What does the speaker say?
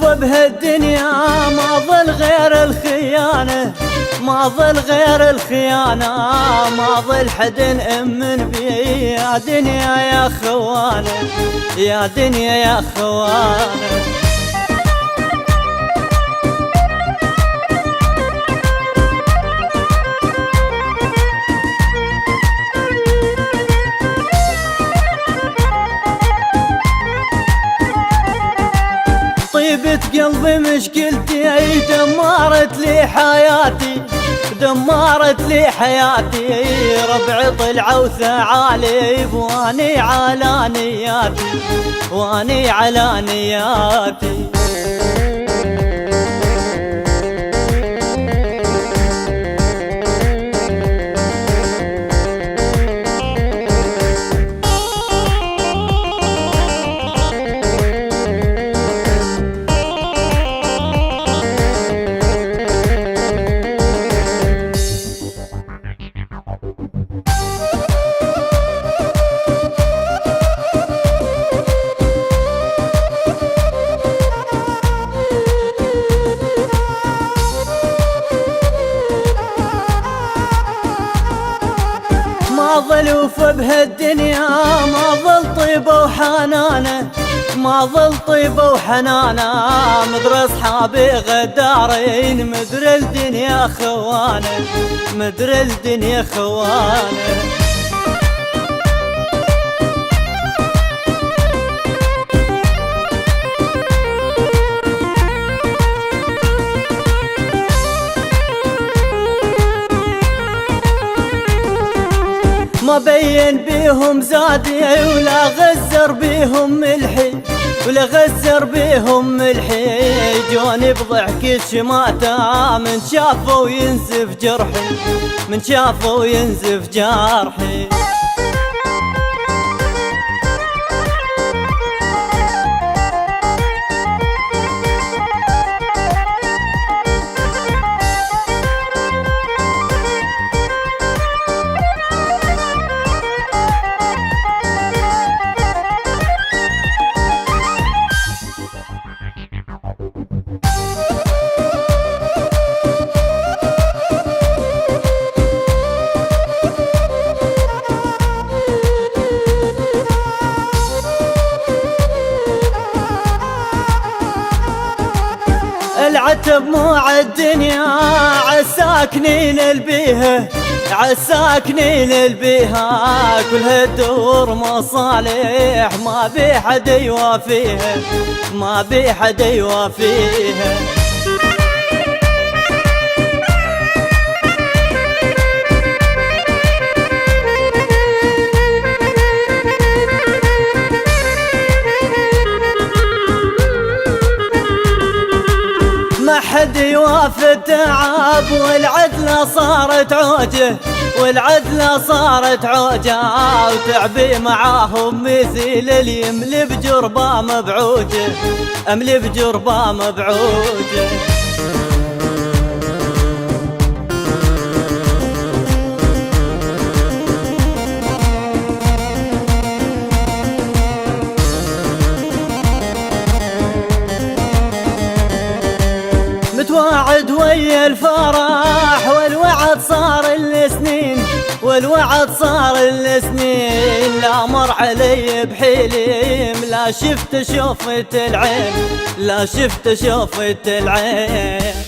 بهالدنيا ما ظل غير الخيانة، ما ظل غير الخيانة، ما ظل حد نأمن بيه يا دنيا يا خوانة، يا دنيا يا خوانة. طيبة قلبي مشكلتي دمرت لي حياتي، دمرت لي حياتي، ربعي طلعوا ثعالب واني على نياتي، واني على نياتي. ما ظل وفا بهالدنيا، ما ظل طيبة وحنانة، ما ظل طيبة وحنانة، مدر اصحابي غدارين، مدر الدنيا خوانة، مدر الدنيا خوانة. ما بين بيهم زادي ولا غزر بيهم ملحي، ولا غزر بيهم ملحي، جوني بضحكة شماتة من شافوا ينزف جرحي، من شافوا ينزف جرحي. العتب مو عالدنيا عالساكنين البيها، عالساكنين البيها، كلها تدور مصالح ما بي حد يوافيها، ما بي حد يوافيها. ما حد يوافي تعب والعدلة صارت عوجه، والعدلة صارت عوجه، وتعبي معاهم مثيل اللي يملي بجربه مبعوجه، املي بجربه مبعوجه. متواعد ويا الفرح والوعد صار السنين، والوعد صار السنين، لا مر علي بحليم، لا شفت شوفة العين، لا شفت شوفة العين.